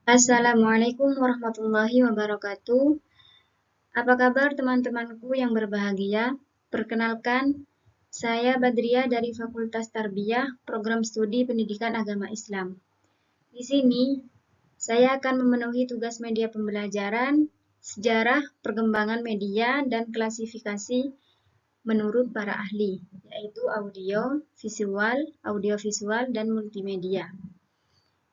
Assalamualaikum warahmatullahi wabarakatuh. Apa kabar teman-temanku yang berbahagia? Perkenalkan, saya Badria dari Fakultas Tarbiyah, Program Studi Pendidikan Agama Islam. Di sini, saya akan memenuhi tugas media pembelajaran, sejarah, perkembangan media, dan klasifikasi menurut para ahli, yaitu audiovisual, dan multimedia,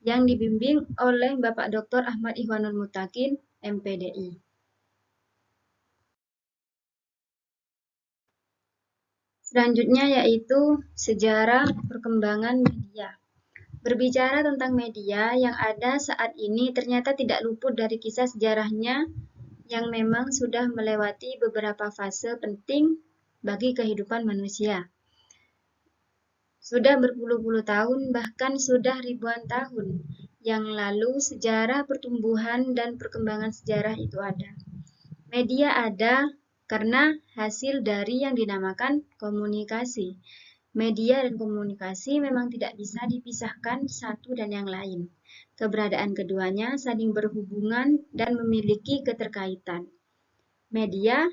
yang dibimbing oleh Bapak Dr. Ahmad Ikhwanul Mutakin, MPDI. Selanjutnya yaitu sejarah perkembangan media. Berbicara tentang media yang ada saat ini ternyata tidak luput dari kisah sejarahnya yang memang sudah melewati beberapa fase penting bagi kehidupan manusia. Sudah berpuluh-puluh tahun, bahkan sudah ribuan tahun yang lalu sejarah pertumbuhan dan perkembangan sejarah itu ada. Media ada karena hasil dari yang dinamakan komunikasi. Media dan komunikasi memang tidak bisa dipisahkan satu dan yang lain. Keberadaan keduanya saling berhubungan dan memiliki keterkaitan. Media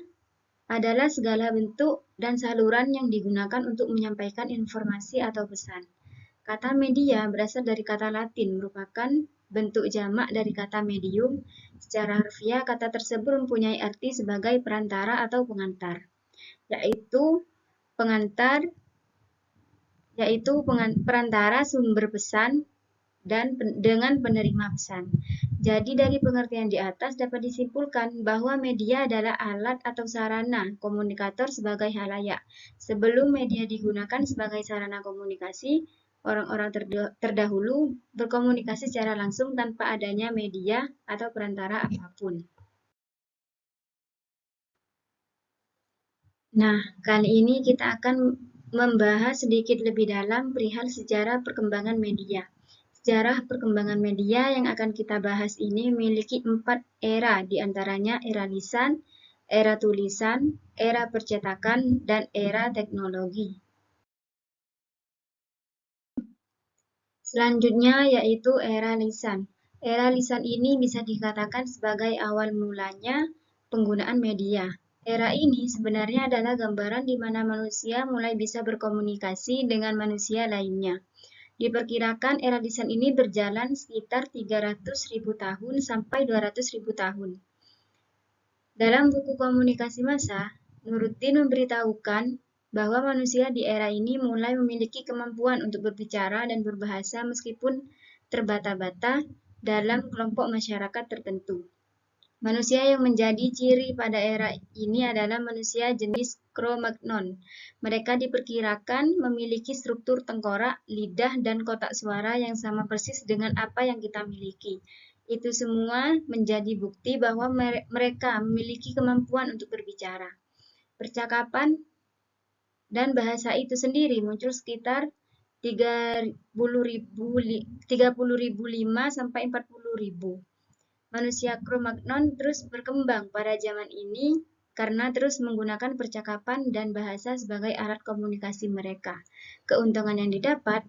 adalah segala bentuk dan saluran yang digunakan untuk menyampaikan informasi atau pesan. Kata media berasal dari kata Latin, merupakan bentuk jamak dari kata medium. Secara harfiah, kata tersebut mempunyai arti sebagai perantara atau pengantar, yaitu perantara sumber pesan dan dengan penerima pesan. Jadi dari pengertian di atas dapat disimpulkan bahwa media adalah alat atau sarana komunikator sebagai halayak. Sebelum media digunakan sebagai sarana komunikasi, orang-orang terdahulu berkomunikasi secara langsung tanpa adanya media atau perantara apapun. Nah, kali ini kita akan membahas sedikit lebih dalam perihal sejarah perkembangan media. Sejarah perkembangan media yang akan kita bahas ini memiliki 4 era, diantaranya era lisan, era tulisan, era percetakan, dan era teknologi. Selanjutnya yaitu era lisan. Era lisan ini bisa dikatakan sebagai awal mulanya penggunaan media. Era ini sebenarnya adalah gambaran di mana manusia mulai bisa berkomunikasi dengan manusia lainnya. Diperkirakan era lisan ini berjalan sekitar 300.000 tahun sampai 200.000 tahun. Dalam buku Komunikasi Massa, Nuruddin memberitahukan bahwa manusia di era ini mulai memiliki kemampuan untuk berbicara dan berbahasa meskipun terbata-bata dalam kelompok masyarakat tertentu. Manusia yang menjadi ciri pada era ini adalah manusia jenis Cro-Magnon. Mereka diperkirakan memiliki struktur tengkorak, lidah, dan kotak suara yang sama persis dengan apa yang kita miliki. Itu semua menjadi bukti bahwa mereka memiliki kemampuan untuk berbicara. Percakapan dan bahasa itu sendiri muncul sekitar 30.005 sampai 40.000. Manusia Cro-Magnon terus berkembang pada zaman ini karena terus menggunakan percakapan dan bahasa sebagai alat komunikasi mereka. Keuntungan yang didapat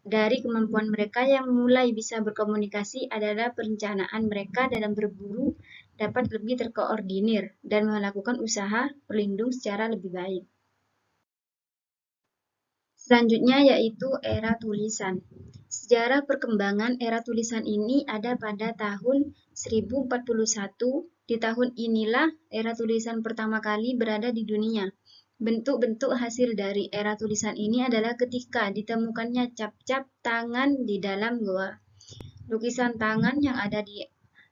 dari kemampuan mereka yang mulai bisa berkomunikasi adalah perencanaan mereka dalam berburu dapat lebih terkoordinir dan melakukan usaha berlindung secara lebih baik. Selanjutnya yaitu era tulisan. Sejarah perkembangan era tulisan ini ada pada tahun 1041. Di tahun inilah era tulisan pertama kali berada di dunia. Bentuk-bentuk hasil dari era tulisan ini adalah ketika ditemukannya cap-cap tangan di dalam goa. Lukisan tangan yang ada di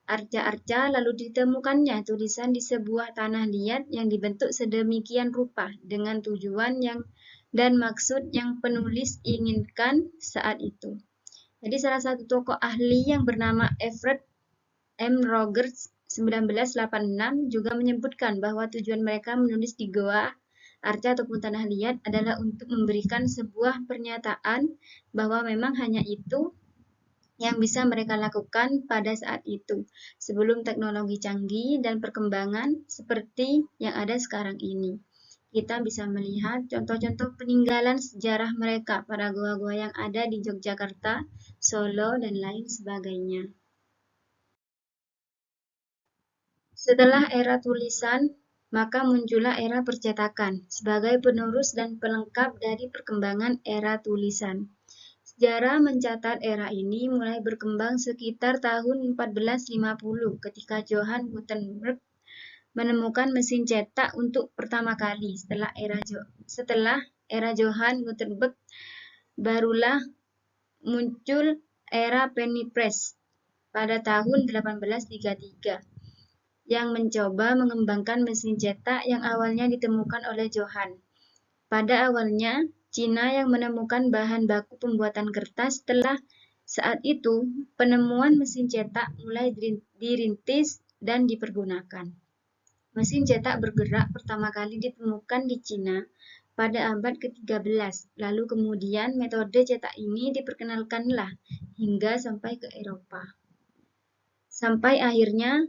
arca-arca, lalu ditemukannya tulisan di sebuah tanah liat yang dibentuk sedemikian rupa dengan tujuan dan maksud yang penulis inginkan saat itu. Jadi salah satu tokoh ahli yang bernama Everett M. Rogers 1986 juga menyebutkan bahwa tujuan mereka menulis di goa, arca ataupun tanah liat adalah untuk memberikan sebuah pernyataan bahwa memang hanya itu yang bisa mereka lakukan pada saat itu, sebelum teknologi canggih dan perkembangan seperti yang ada sekarang ini. Kita bisa melihat contoh-contoh peninggalan sejarah mereka pada goa-goa yang ada di Yogyakarta, Solo, dan lain sebagainya. Setelah era tulisan, maka muncullah era percetakan sebagai penerus dan pelengkap dari perkembangan era tulisan. Sejarah mencatat era ini mulai berkembang sekitar tahun 1450 ketika Johann Gutenberg menemukan mesin cetak untuk pertama kali. Setelah era Johann Gutenberg, barulah muncul era penny press pada tahun 1833 yang mencoba mengembangkan mesin cetak yang awalnya ditemukan oleh Johann. Pada awalnya, Cina yang menemukan bahan baku pembuatan kertas. Setelah saat itu, penemuan mesin cetak mulai dirintis dan dipergunakan. Mesin cetak bergerak pertama kali ditemukan di Cina pada abad ke-13, lalu kemudian metode cetak ini diperkenalkanlah hingga sampai ke Eropa. Sampai akhirnya,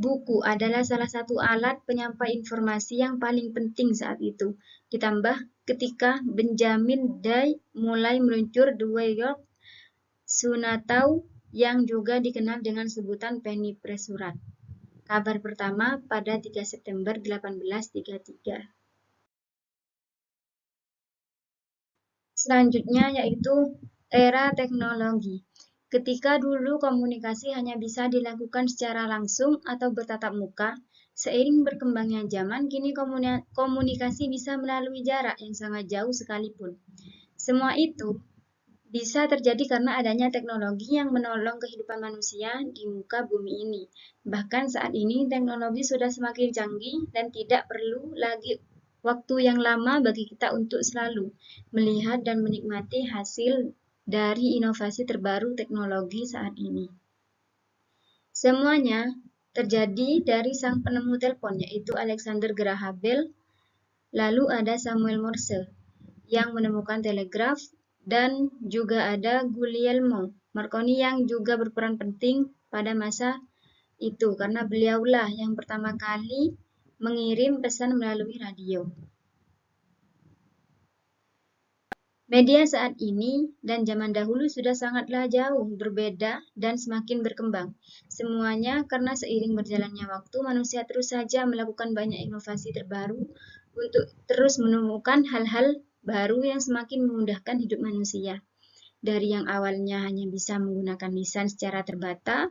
buku adalah salah satu alat penyampai informasi yang paling penting saat itu. Ditambah ketika Benjamin Day mulai meluncur The York Sunatau yang juga dikenal dengan sebutan penny press surat. Kabar pertama pada 3 September 1833. Selanjutnya yaitu era teknologi. Ketika dulu komunikasi hanya bisa dilakukan secara langsung atau bertatap muka, seiring berkembangnya zaman, kini komunikasi bisa melalui jarak yang sangat jauh sekalipun. Semua itu bisa terjadi karena adanya teknologi yang menolong kehidupan manusia di muka bumi ini. Bahkan saat ini teknologi sudah semakin canggih dan tidak perlu lagi waktu yang lama bagi kita untuk selalu melihat dan menikmati hasil dari inovasi terbaru teknologi saat ini. Semuanya terjadi dari sang penemu telepon, yaitu Alexander Graham Bell. Lalu ada Samuel Morse yang menemukan telegraf, dan juga ada Guglielmo Marconi yang juga berperan penting pada masa itu karena beliaulah yang pertama kali mengirim pesan melalui radio. Media saat ini dan zaman dahulu sudah sangatlah jauh berbeda dan semakin berkembang. Semuanya karena seiring berjalannya waktu, manusia terus saja melakukan banyak inovasi terbaru untuk terus menemukan hal-hal baru yang semakin memudahkan hidup manusia. Dari yang awalnya hanya bisa menggunakan lisan secara terbata,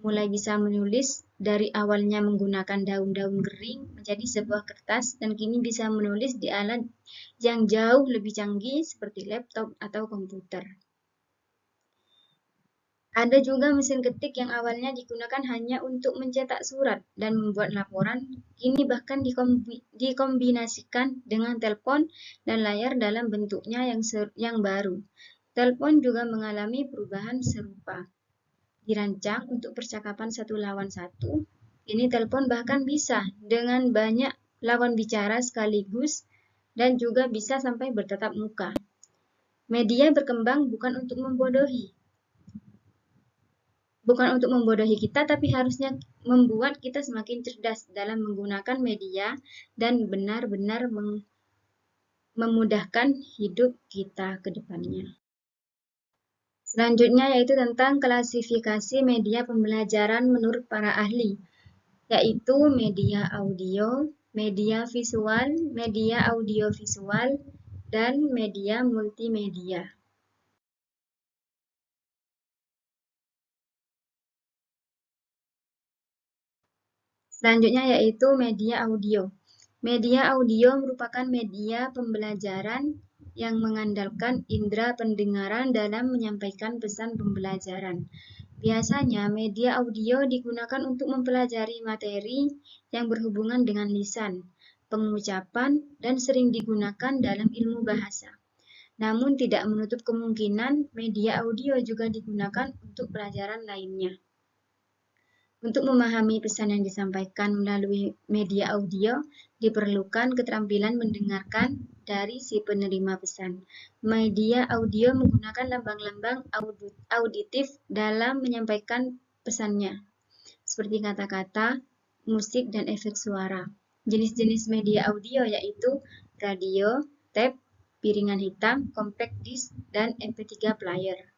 mulai bisa menulis dari awalnya menggunakan daun-daun kering menjadi sebuah kertas, dan kini bisa menulis di alat yang jauh lebih canggih seperti laptop atau komputer. Ada juga mesin ketik yang awalnya digunakan hanya untuk mencetak surat dan membuat laporan, kini bahkan dikombinasikan dengan telepon dan layar dalam bentuknya yang baru. Telepon juga mengalami perubahan serupa. Dirancang untuk percakapan satu lawan satu, ini telepon bahkan bisa dengan banyak lawan bicara sekaligus dan juga bisa sampai bertatap muka. Media berkembang bukan untuk membodohi kita, tapi harusnya membuat kita semakin cerdas dalam menggunakan media dan benar-benar memudahkan hidup kita ke depannya. Selanjutnya yaitu tentang klasifikasi media pembelajaran menurut para ahli, yaitu media audio, media visual, media audiovisual, dan media multimedia. Selanjutnya yaitu media audio. Media audio merupakan media pembelajaran yang mengandalkan indera pendengaran dalam menyampaikan pesan pembelajaran. Biasanya media audio digunakan untuk mempelajari materi yang berhubungan dengan lisan, pengucapan, dan sering digunakan dalam ilmu bahasa. Namun tidak menutup kemungkinan media audio juga digunakan untuk pelajaran lainnya. Untuk memahami pesan yang disampaikan melalui media audio, diperlukan keterampilan mendengarkan dari si penerima pesan. Media audio menggunakan lambang-lambang auditif dalam menyampaikan pesannya, seperti kata-kata, musik, dan efek suara. Jenis-jenis media audio yaitu radio, tape, piringan hitam, compact disc, dan MP3 player.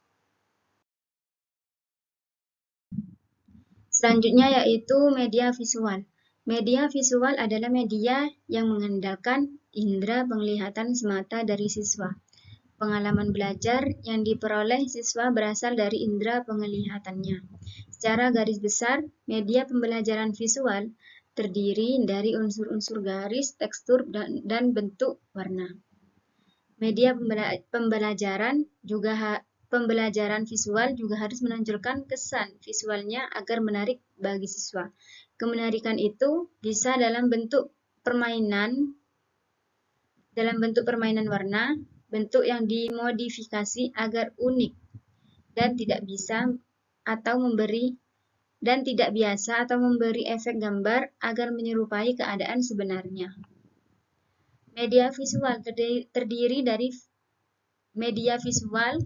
Selanjutnya yaitu media visual. Media visual adalah media yang mengandalkan indera penglihatan semata dari siswa. Pengalaman belajar yang diperoleh siswa berasal dari indera penglihatannya. Secara garis besar, media pembelajaran visual terdiri dari unsur-unsur garis, tekstur, dan bentuk warna. Media pembelajaran visual juga harus menonjolkan kesan visualnya agar menarik bagi siswa. Kemenarikan itu bisa dalam bentuk permainan warna, bentuk yang dimodifikasi agar unik dan tidak biasa atau memberi efek gambar agar menyerupai keadaan sebenarnya. Media visual terdiri dari media visual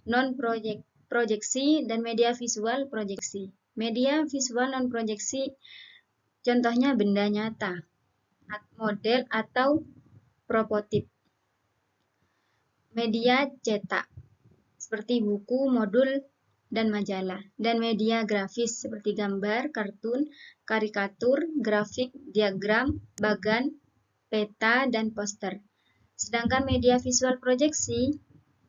non-proyeksi dan media visual proyeksi. Media visual non-proyeksi contohnya benda nyata, model atau prototip. Media cetak seperti buku, modul, dan majalah. Dan media grafis seperti gambar, kartun, karikatur, grafik, diagram, bagan, peta, dan poster. Sedangkan media visual proyeksi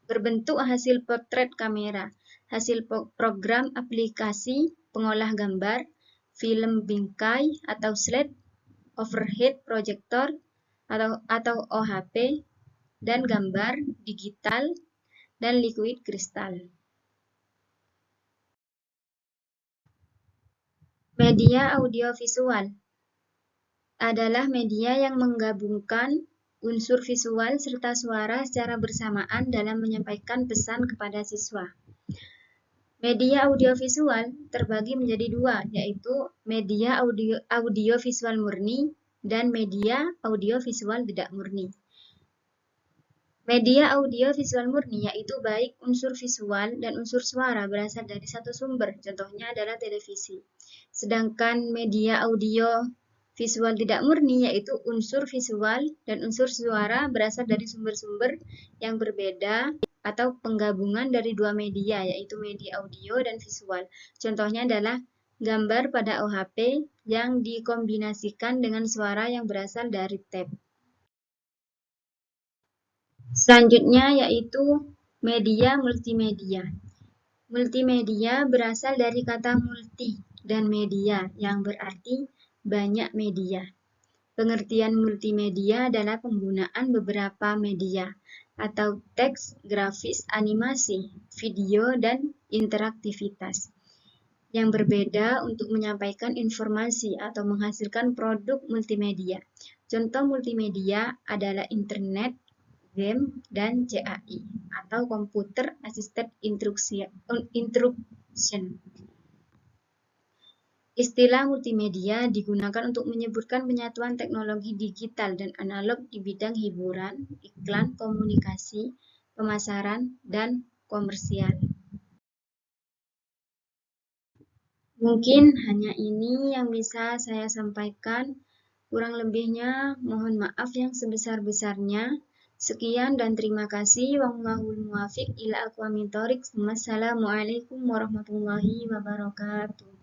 berbentuk hasil potret kamera, hasil program aplikasi pengolah gambar, film bingkai atau slide, overhead projector atau OHP, dan gambar digital dan liquid kristal. Media audiovisual adalah media yang menggabungkan unsur visual serta suara secara bersamaan dalam menyampaikan pesan kepada siswa. Media audiovisual terbagi menjadi dua, yaitu media audiovisual murni dan media audiovisual tidak murni. Media audiovisual murni yaitu baik unsur visual dan unsur suara berasal dari satu sumber, contohnya adalah televisi. Sedangkan media audio visual tidak murni yaitu unsur visual dan unsur suara berasal dari sumber-sumber yang berbeda atau penggabungan dari dua media yaitu media audio dan visual. Contohnya adalah gambar pada OHP yang dikombinasikan dengan suara yang berasal dari tape. Selanjutnya yaitu media multimedia. Multimedia berasal dari kata multi dan media yang berarti banyak media. Pengertian multimedia adalah penggunaan beberapa media atau teks, grafis, animasi, video, dan interaktivitas yang berbeda untuk menyampaikan informasi atau menghasilkan produk multimedia. Contoh multimedia adalah internet, game, dan CAI atau Computer Assisted Instruction. Istilah multimedia digunakan untuk menyebutkan penyatuan teknologi digital dan analog di bidang hiburan, iklan, komunikasi, pemasaran, dan komersial. Mungkin hanya ini yang bisa saya sampaikan. Kurang lebihnya mohon maaf yang sebesar-besarnya. Sekian dan terima kasih. Wallahul muwaffiq ila aqwamit thoriq. Wassalamualaikum warahmatullahi wabarakatuh.